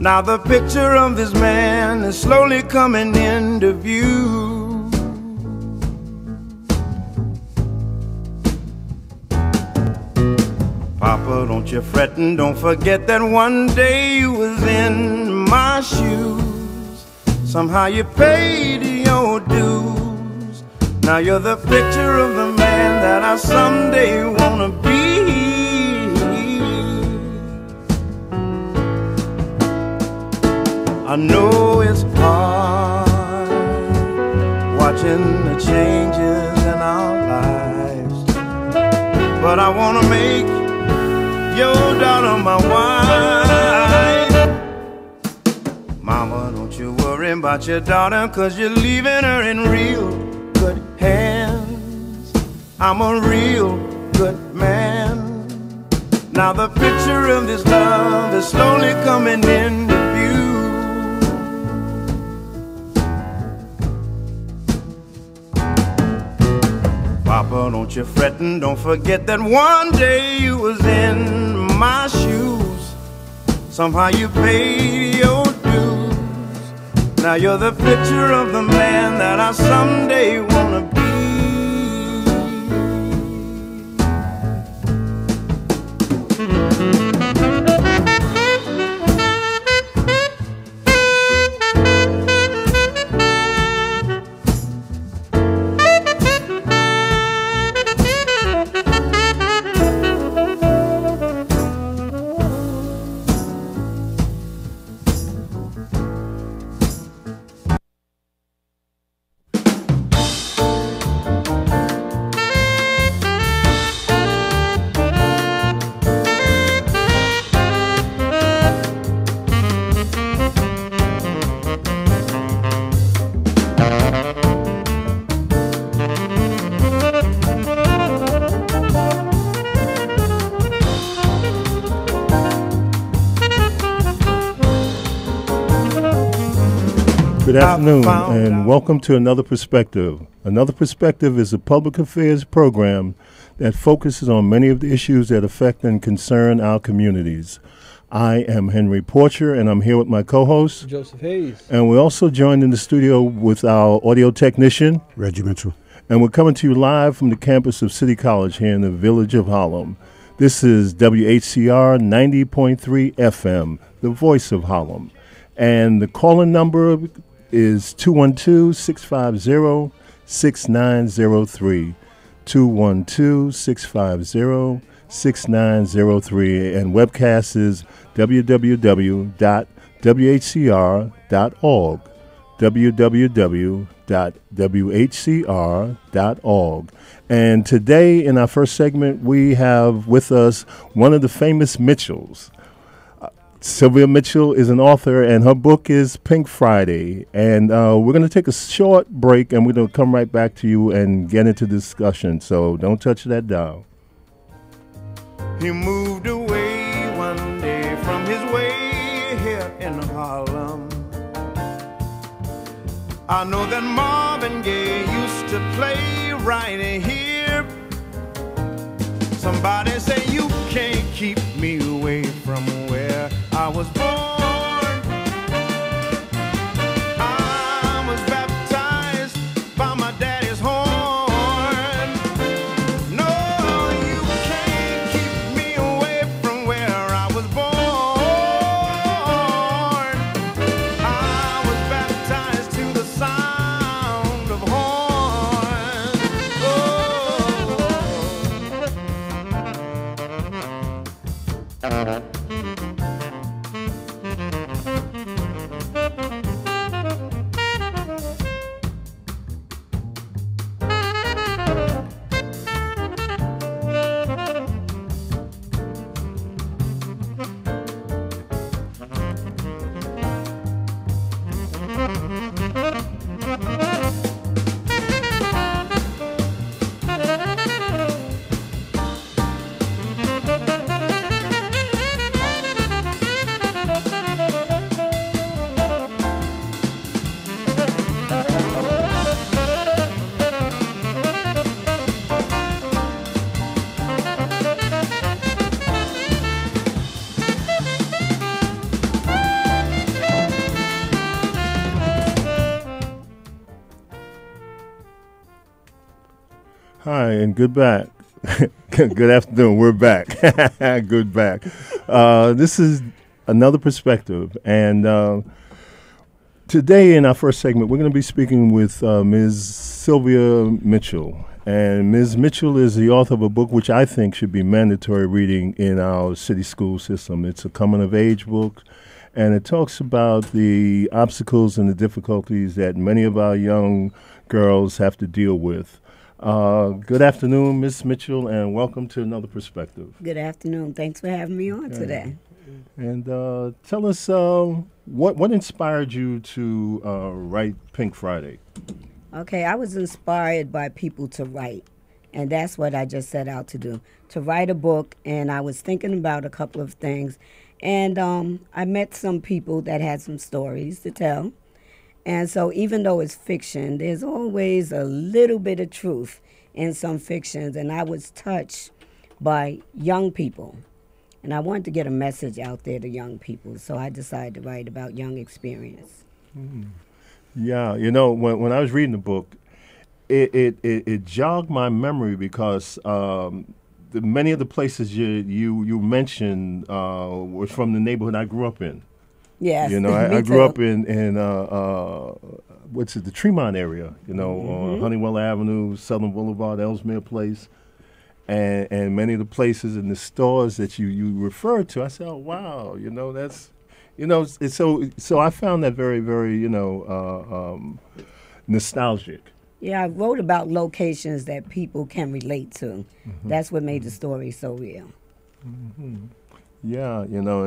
Now the picture of this man is slowly coming into view. Papa, don't you fret and don't forget that one day you was in my shoes. Somehow you paid your dues. Now you're the picture of the man that I someday wanna be. I know it's hard watching the changes in our lives, but I wanna make your daughter my wife. Mama, don't you worry about your daughter, 'cause you're leaving her in real good hands. I'm a real good man. Now the picture of this love is slowly coming into view. Papa, don't you fret and don't forget that one day you was in my shoes. Somehow you paid your dues. Now you're the picture of the man that I someday wanna be. Good afternoon, and welcome to Another Perspective. Another Perspective is a public affairs program that focuses on many of the issues that affect and concern our communities. I am Henry Porcher, and I'm here with my co-host, Joseph Hayes. And we're also joined in the studio with our audio technician, Reggie Mitchell. And we're coming to you live from the campus of City College here in the village of Harlem. This is WHCR 90.3 FM, the voice of Harlem. And the calling number is 212-650-6903, 212-650-6903, and webcast is www.whcr.org, www.whcr.org. And today in our first segment, we have with us one of the famous Mitchells. Sylvia Mitchell is an author, and her book is Pink Friday. And we're going to take a short break, and we're going to come right back to you and get into discussion. So don't touch that dial. He moved away one day from his way here in Harlem. I know that Marvin Gaye used to play right here. Somebody say you can't keep me away from where I was born. I was baptized by my daddy's horn. No, you can't keep me away from where I was born. I was baptized to the sound of horn. Oh. Hi, and good back. Good afternoon. We're back. Good back. This is another perspective, and today in our first segment, we're going to be speaking with Ms. Sylvia Mitchell. And Ms. Mitchell is the author of a book which I think should be mandatory reading in our city school system. It's a coming-of-age book, and it talks about the obstacles and the difficulties that many of our young girls have to deal with. Good afternoon, Ms. Mitchell, and welcome to Another Perspective. Good afternoon. Thanks for having me on today. And tell us what inspired you to write Pink Friday? Okay, I was inspired by people to write, and that's what I just set out to do, to write a book, and I was thinking about a couple of things, and I met some people that had some stories to tell, and so even though it's fiction, there's always a little bit of truth in some fictions, and I was touched by young people, and I wanted to get a message out there to young people, so I decided to write about young experience. Yeah, you know, when I was reading the book, it jogged my memory because many of the places you mentioned were from the neighborhood I grew up in. Yes, you know, me I grew too. up in the Tremont area. You know, on Honeywell Avenue, Southern Boulevard, Ellesmere Place, and many of the places in the stores that you referred to. I said, oh wow, you know that's. You know, so I found that very, very, nostalgic. Yeah, I wrote about locations that people can relate to. That's what made the story so real. Yeah, you know,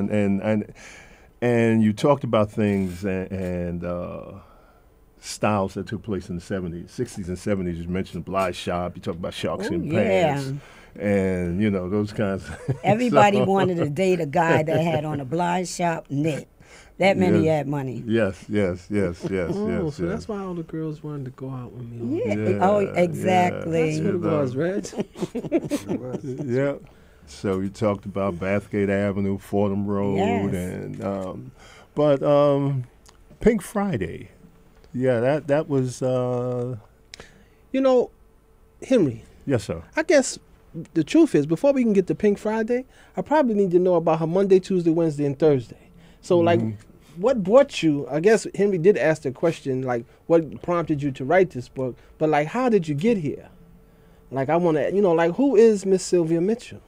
and you talked about things and styles that took place in the 70s, 60s and 70s. You mentioned Blythe Shop. You talked about Sharks in Pants. And, you know, those kinds. Everybody wanted to date a guy that had on a Blythe Shop knit. That meant he had money. Yes. So that's why all the girls wanted to go out with me. Oh, exactly. That's what it was, Reg. Yeah. So you talked about Bathgate Avenue, Fordham Road, Yes. and but Pink Friday. Yeah, that was. You know, Henry, Yes, sir. I guess the truth is, before we can get to Pink Friday, I probably need to know about her Monday, Tuesday, Wednesday, and Thursday. So, like, what brought you, I guess Henry did ask the question, like, what prompted you to write this book, but, like, how did you get here? Like, I want to, you know, like, who is Miss Sylvia Mitchell?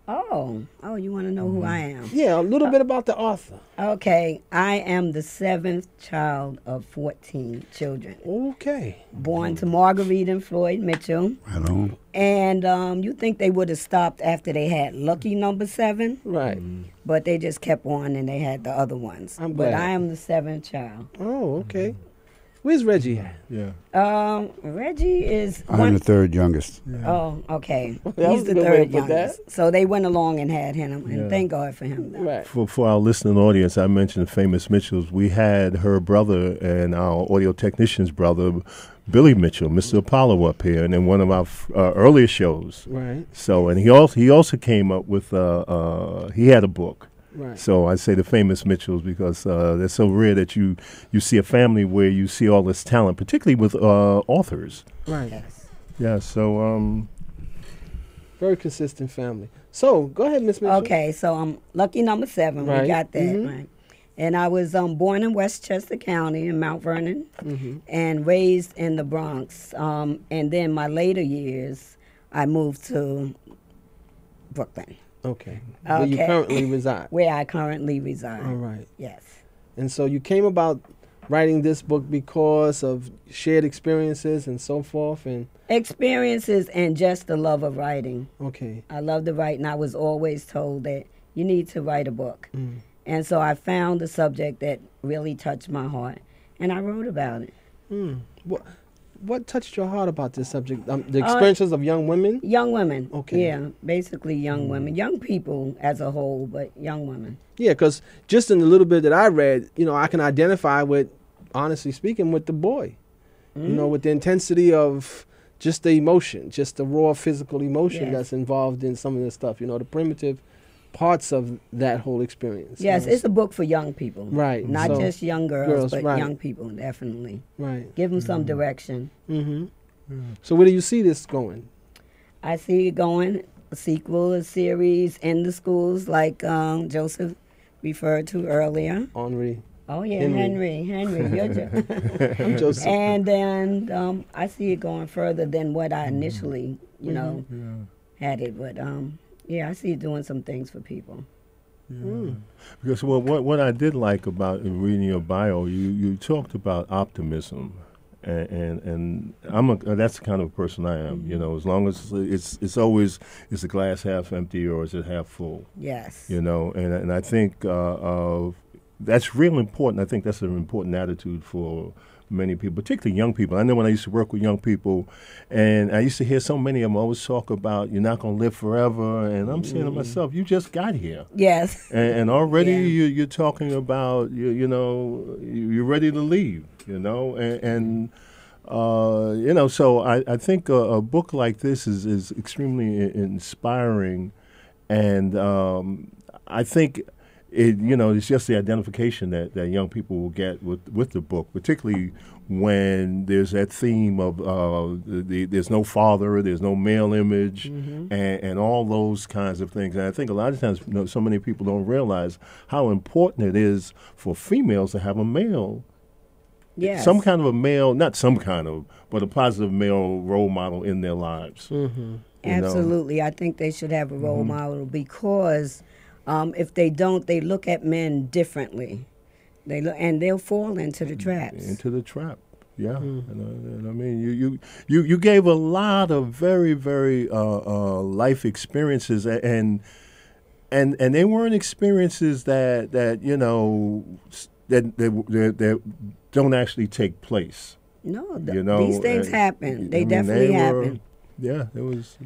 Oh, you want to know who I am? Yeah, a little bit about the author. Okay, I am the 7th child of 14 children. Okay. Born to Marguerite and Floyd Mitchell. Right on. And you think they would have stopped after they had lucky number 7, Right. but they just kept on and they had the other ones. I'm But glad. I am the 7th child. Oh, okay. Where's Reggie at? Yeah. Reggie is I'm the third youngest. Oh, okay. That He's was the a good way third to put that. youngest. So they went along and had him, and Yeah. thank God for him. Right. For our listening audience, I mentioned the famous Mitchells. We had her brother and our audio technician's brother, Billy Mitchell, Mr. Apollo, up here, and in one of our earlier shows. Right. So, and he also came up with he had a book. Right. So I say the famous Mitchells because they're so rare that you see a family where you see all this talent, particularly with authors. Right. Yes. Yeah. So Very consistent family. So, go ahead, Miss Mitchell. Okay, so I'm lucky number 7. Right. We got that, Mhm. right? And I was born in Westchester County in Mount Vernon and raised in the Bronx. And then my later years, I moved to Brooklyn, Okay. Where you Okay. currently reside. where I currently reside. All right. Yes. And so you came about writing this book because of shared experiences and so forth. And Experiences and just the love of writing. okay. I love to write, and I was always told that you need to write a book. Mm. And so I found a subject that really touched my heart, and I wrote about it. Mm. What touched your heart about this subject? The experiences of young women? Young women. Okay. Yeah, basically young women. Young people as a whole, but young women. Yeah, because just in the little bit that I read, you know, I can identify with, honestly speaking, with the boy. You know, with the intensity of just the emotion, just the raw physical emotion Yes. that's involved in some of this stuff, you know, the primitive parts of that whole experience. Yes, it's a book for young people. Right, Not so just young girls, girls, but right. young people, definitely. Right. Give them some direction. Mm-hmm. So where do you see this going? I see it going, a sequel, a series in the schools like Joseph referred to earlier. Henri. Oh, yeah, Henry. Henry, you're I'm Joseph. And then I see it going further than what I initially, had it. But, yeah, I see it doing some things for people. Because what I did like about reading your bio, you talked about optimism, and that's the kind of person I am. You know, as long as it's always is the glass half empty or is it half full? Yes. You know, and I think that's real important. I think that's an important attitude for many people, particularly young people. I know when I used to work with young people, and I used to hear so many of them always talk about you're not going to live forever, and I'm saying to myself, you just got here. Yes. And already you're talking about, you're ready to leave, and so I think a book like this is extremely inspiring, and I think it's just the identification that young people will get with the book, particularly when there's that theme of there's no father, there's no male image, and all those kinds of things. And I think a lot of times so many people don't realize how important it is for females to have a male. Yes. Some kind of a male, not some kind of, but a positive male role model in their lives. Absolutely. I think they should have a role model because if they don't, they look at men differently. And they'll fall into the traps. Into the trap, yeah. And I mean, you gave a lot of very, very life experiences, and they weren't experiences that don't actually take place. No, these things happen. They definitely happen. Yeah, it was.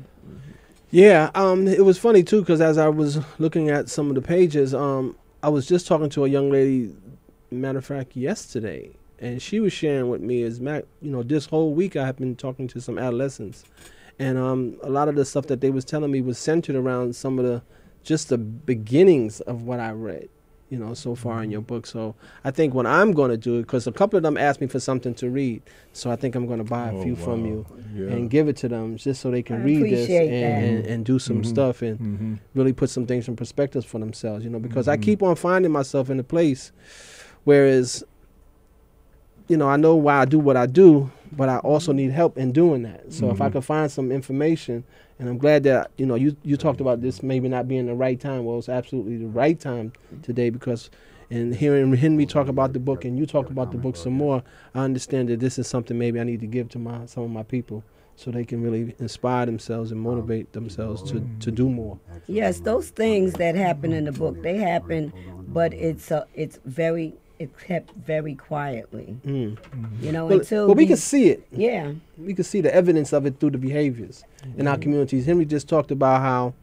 Yeah, it was funny too because as I was looking at some of the pages, I was just talking to a young lady, matter of fact, yesterday, and she was sharing with me this whole week I have been talking to some adolescents, and a lot of the stuff that they was telling me was centered around some of the beginnings of what I read, so far in your book. So I think what I'm going to do, because a couple of them asked me for something to read, so I think I'm going to buy a few from you and give it to them just so they can read this and do some stuff and really put some things in perspective for themselves, because I keep on finding myself in a place whereas, I know why I do what I do, but I also need help in doing that. So if I could find some information, and I'm glad that, you talked about this maybe not being the right time. Well, it's absolutely the right time today because in hearing Henry talk about the book and you talk about the book some more, I understand that this is something maybe I need to give to some of my people so they can really inspire themselves and motivate themselves to do more. Yes, those things that happen in the book, they happen, but it's kept very quietly. Until we can see it. Yeah. We can see the evidence of it through the behaviors in our communities. Henry just talked about how,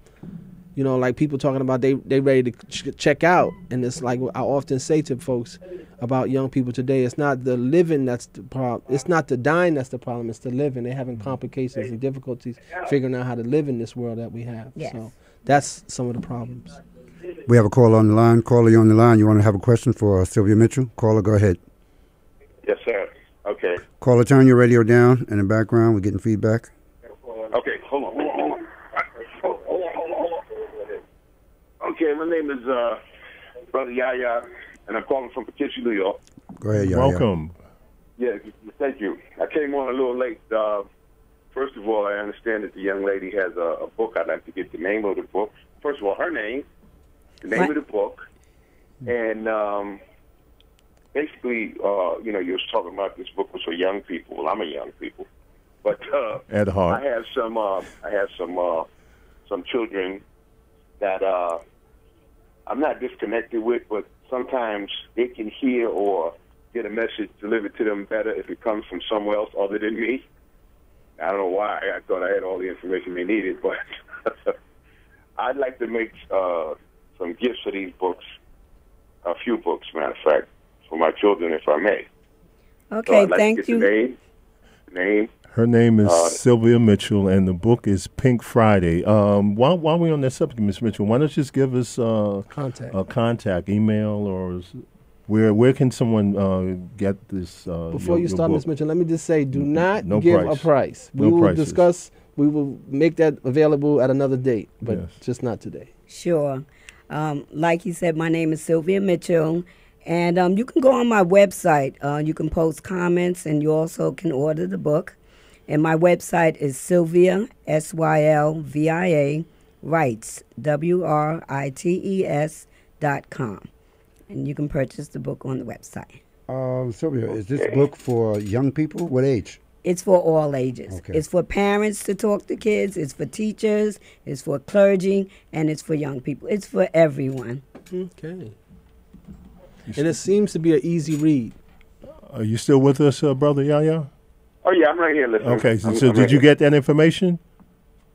like people talking about they ready to check out. And it's like I often say to folks about young people today, it's not the living that's the problem. It's not the dying that's the problem. It's the living. They're having complications and difficulties figuring out how to live in this world that we have. Yes. So that's some of the problems. We have a caller on the line. Caller, you on the line. You want to have a question for Sylvia Mitchell? Caller, go ahead. Yes, sir. Okay. Caller, turn your radio down. In the background, we're getting feedback. Okay, hold on. Okay, my name is Brother Yaya, and I'm calling from Poughkeepsie, New York. Go ahead, Yaya. Welcome. Yeah, thank you. I came on a little late. First of all, I understand that the young lady has a book. I'd like to get the name of the book. First of all, her name, the name of the book, and basically, you was talking about this book was for young people. Well, I'm a young people, but at heart, I have some children that I'm not disconnected with, but sometimes they can hear or get a message delivered to them better if it comes from somewhere else other than me. I don't know why. I thought I had all the information they needed, but I'd like to make some gifts for these books, a few books, matter of fact, for my children, if I may. Okay, so I'd like thank to get you. The name. Her name is Sylvia Mitchell, and the book is Pink Friday. While we're on that subject, Ms. Mitchell, why don't you just give us a contact, email, or where can someone get this? Before you start, book? Ms. Mitchell, let me just say, do not No give price. a price. We No will prices. discuss we will make that available at another date, but Yes. just not today. Sure. Like he said, my name is Sylvia Mitchell, and you can go on my website. You can post comments, and you also can order the book. And my website is Sylvia, Sylvia, Writes, WRITES.com. And you can purchase the book on the website. Sylvia, is this book for young people? What age? It's for all ages. Okay. It's for parents to talk to kids. It's for teachers. It's for clergy. And it's for young people. It's for everyone. Okay. And it seems to be an easy read. Are you still with us, Brother Yaya? Oh, yeah, I'm right here listening. Okay, so I'm did right you here. get that information?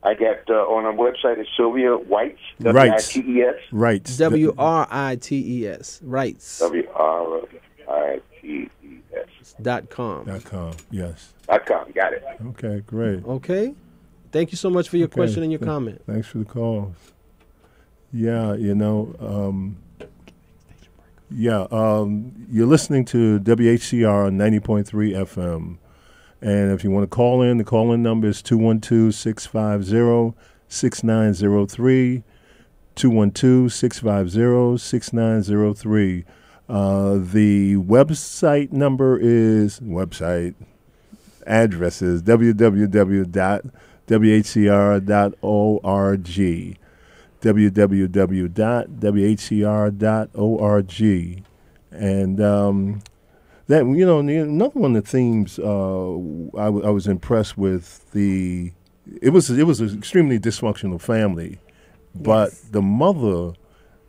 I got on our website, it's Sylvia Writes, Writes. W-I-T-E-S. Right. WRITES. Writes. W-R-I-T-E-S. .com. .com. Yes. .com, got it. Okay, great. Okay. Thank you so much for your Okay, question and your comment. Thanks for the calls. Yeah, you're listening to WHCR 90.3 FM. And if you want to call in, the call-in number is 212-650-6903, 212-650-6903. The website address is www.whcr.org, www.whcr.org. And that, another one of the themes I was impressed with, it was an extremely dysfunctional family, but Yes.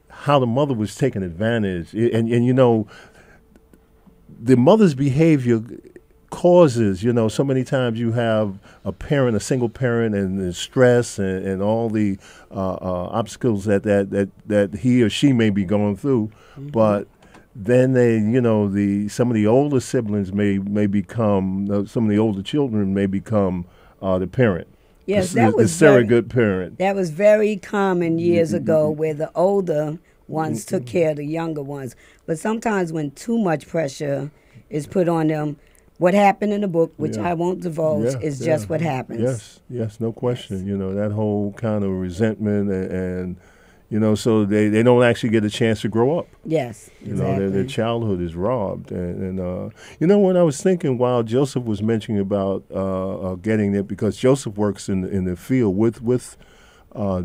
how the mother was taking advantage, and the mother's behavior causes, so many times you have a single parent, and the stress and all the obstacles that he or she may be going through, but then some of the older siblings may become, some of the older children may become the parent. Yes, the surrogate parent. That was very common years ago, where the older ones took care of the younger ones. But sometimes when too much pressure is put on them, what happened in the book, which Yeah. I won't divulge, is just what happens. Yes, no question. That whole kind of resentment and so they don't actually get a chance to grow up. Yes, exactly. Their childhood is robbed. And when I was thinking while Joseph was mentioning about getting it, because Joseph works in the field with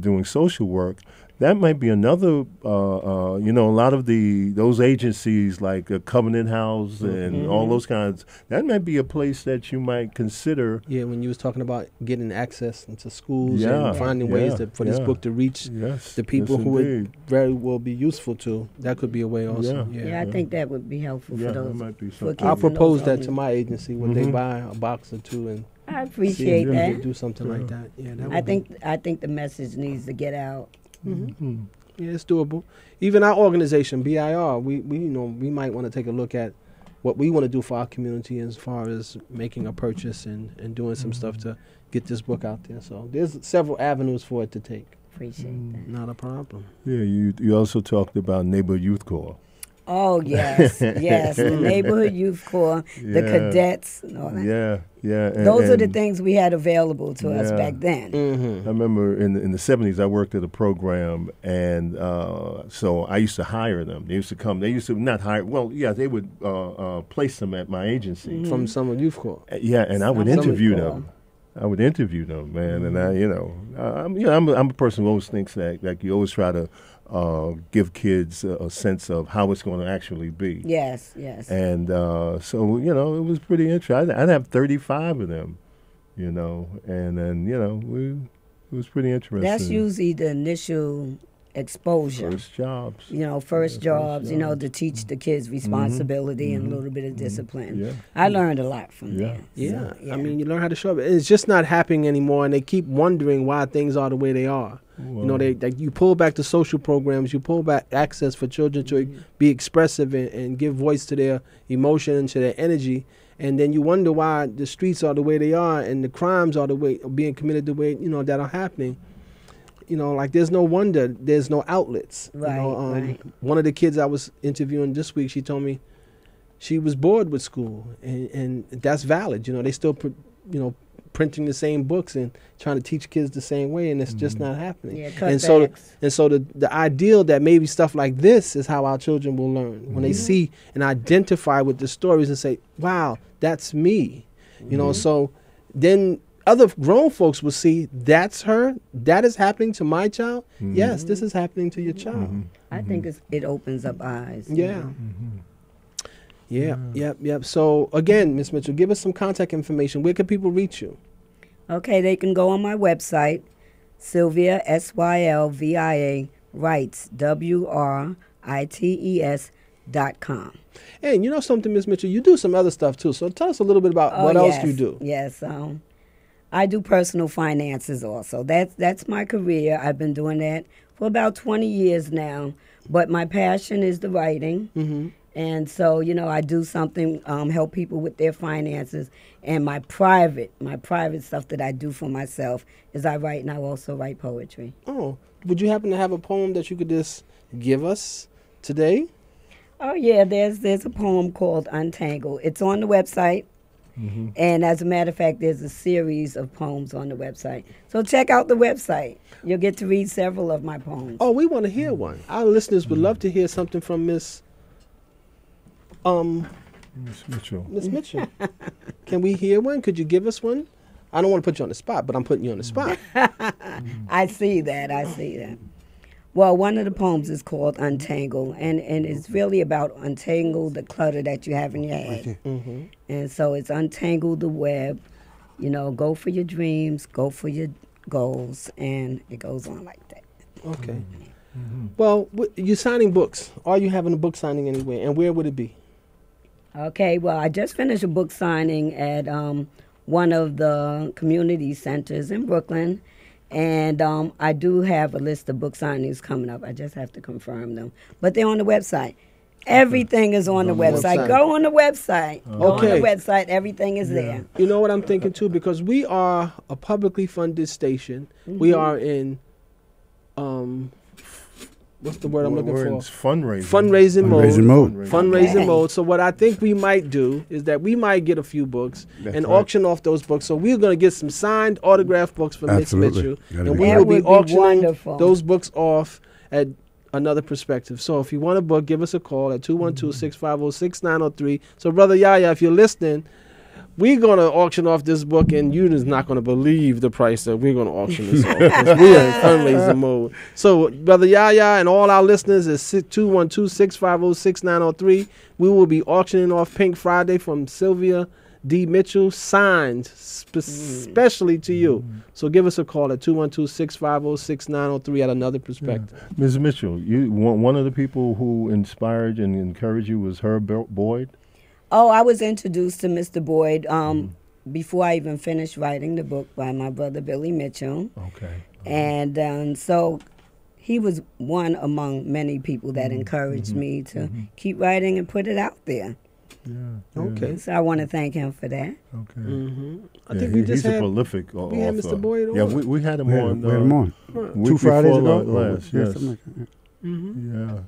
doing social work, that might be another, a lot of those agencies like Covenant House and all those kinds, that might be a place that you might consider. Yeah, when you was talking about getting access into schools Yeah, and finding yeah, ways for this yeah. book to reach Yes, the people yes, who indeed. it very well be useful to, that could be a way also. Yeah, I think that would be helpful Yeah, for that those. might be for something. kids I'll in those propose that homes. to my agency when they buy a box or two and I see appreciate if we that. could do something like that. Yeah, that I would be- think the message needs to get out. Yeah, it's doable. Even our organization, BIR, we might want to take a look at what we want to do for our community as far as making a purchase and doing some stuff to get this book out there. So there's several avenues for it to take. Appreciate that. Not a problem. Yeah, you also talked about Neighborhood Youth Corps. Oh yes, yes. The neighborhood youth corps, the Yeah. cadets, and all that. Yeah. Those are the and things we had available to us Yeah. back then. Mm-hmm. I remember in the 70s, I worked at a program, and so I used to hire them. They used to come. They used to not hire. Well, yeah, they would place them at my agency. From Summer Youth Corps. Yeah, and I would Summer interview Corps. them. Man, and I'm a person who always thinks that you always try to give kids a sense of how it's going to actually be. Yes. And so, it was pretty interesting. I'd have 35 of them, and then, it was pretty interesting. That's usually the initial exposure. First jobs. First jobs, jobs. to teach the kids responsibility and a little bit of discipline. Yeah. I learned a lot from Yeah. there. Yeah. So, I mean, you learn how to show up. It's just not happening anymore, and they keep wondering why things are the way they are. You pull back the social programs, you pull back access for children to be expressive and give voice to their emotion and to their energy, and then you wonder why the streets are the way they are and the crimes are the way being committed the way that are happening. There's no wonder there's no outlets. Right, right. One of the kids I was interviewing this week, she told me she was bored with school, and that's valid. They still, printing the same books and trying to teach kids the same way, and it's just not happening. Yeah, and so cutbacks. the ideal that maybe stuff like this is how our children will learn when they see and identify with the stories and say, wow, that's me. You know, so then other grown folks will see, that's her, that is happening to my child. Yes, this is happening to your child. I think it opens up eyes. you Yeah. know. Yep. So again, Miss Mitchell, give us some contact information. Where can people reach you? Okay, they can go on my website, Sylvia, Sylvia Writes, WRITES.com. And you know something, Miss Mitchell, you do some other stuff too. So tell us a little bit about what else you do. Yes, I do personal finances also. That's my career. I've been doing that for about 20 years now. But my passion is the writing. And so, you know, I do something, help people with their finances. And my private stuff that I do for myself is I write, and I also write poetry. Oh, would you happen to have a poem that you could just give us today? Oh, yeah, there's a poem called Untangled. It's on the website. And as a matter of fact, there's a series of poems on the website. So check out the website. You'll get to read several of my poems. Oh, we want to hear one. Our listeners would love to hear something from Miss Mitchell. Miss Mitchell. Can we hear one? Could you give us one? I don't want to put you on the spot, but I'm putting you on the spot. I see that. Well, one of the poems is called Untangle, and it's really about untangle the clutter that you have in your head. And so it's untangle the web, you know, go for your dreams, go for your goals, and it goes on like that. Okay. Well, you're signing books. Are you having a book signing anywhere, and where would it be? Okay, well, I just finished a book signing at one of the community centers in Brooklyn. And I do have a list of book signings coming up. I just have to confirm them. But they're on the website. Everything is on the website. Go on the website. Go on the website. Everything is there. You know what I'm thinking, too? Because we are a publicly funded station. We are in, what's the word I'm looking for? Fundraising mode. Fundraising Okay. mode. So what I think we might do is that we might get a few books and auction off those books. So we're going to get some signed autographed books from Miss Mitchell. That'd And be we That will be would be auctioning wonderful. those books off at another perspective. So if you want a book, give us a call at 212-650-6903. So Brother Yaya, if you're listening, we're going to auction off this book, and you're just not going to believe the price that we're going to auction this off. 'Cause we are in fundraising mode. So, Brother Yaya and all our listeners is 212-650-6903. We will be auctioning off Pink Friday from Sylvia D. Mitchell, signed especially to you. So give us a call at 212-650-6903 at another perspective. Ms. Mitchell, one of the people who inspired and encouraged you was Herb Boyd? Oh, I was introduced to Mr. Boyd before I even finished writing the book by my brother Billy Mitchell. Okay. And so he was one among many people that encouraged me to keep writing and put it out there. Okay. So I want to thank him for that. Okay. I think we just he's had a prolific author. we had Mr. Boyd Yeah, on. we had him We on. had him on. week 2 Fridays before ago? last, Yeah, yes. something like that. Yeah.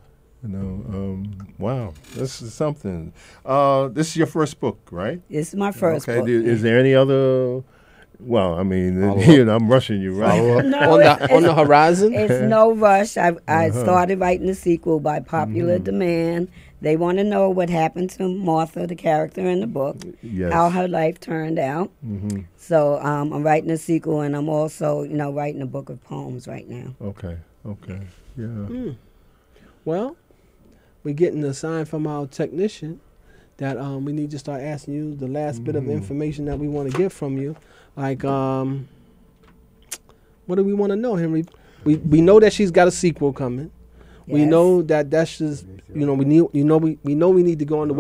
You know, wow, this is something. This is your first book, right? This is my first Okay. book. Is there any other? Well, I mean, you know, I'm rushing you, right? No, on the horizon? It's no rush. I started writing the sequel by popular demand. They want to know what happened to Martha, the character in the book, Yes. how her life turned out. So I'm writing a sequel, and I'm also, you know, writing a book of poems right now. Okay. Yeah. Well, we're getting a sign from our technician that we need to start asking you the last bit of information that we want to get from you. Like, what do we want to know, Henry? We know that she's got a sequel coming. We Yes. know that that's just, you know, we need to go on the web.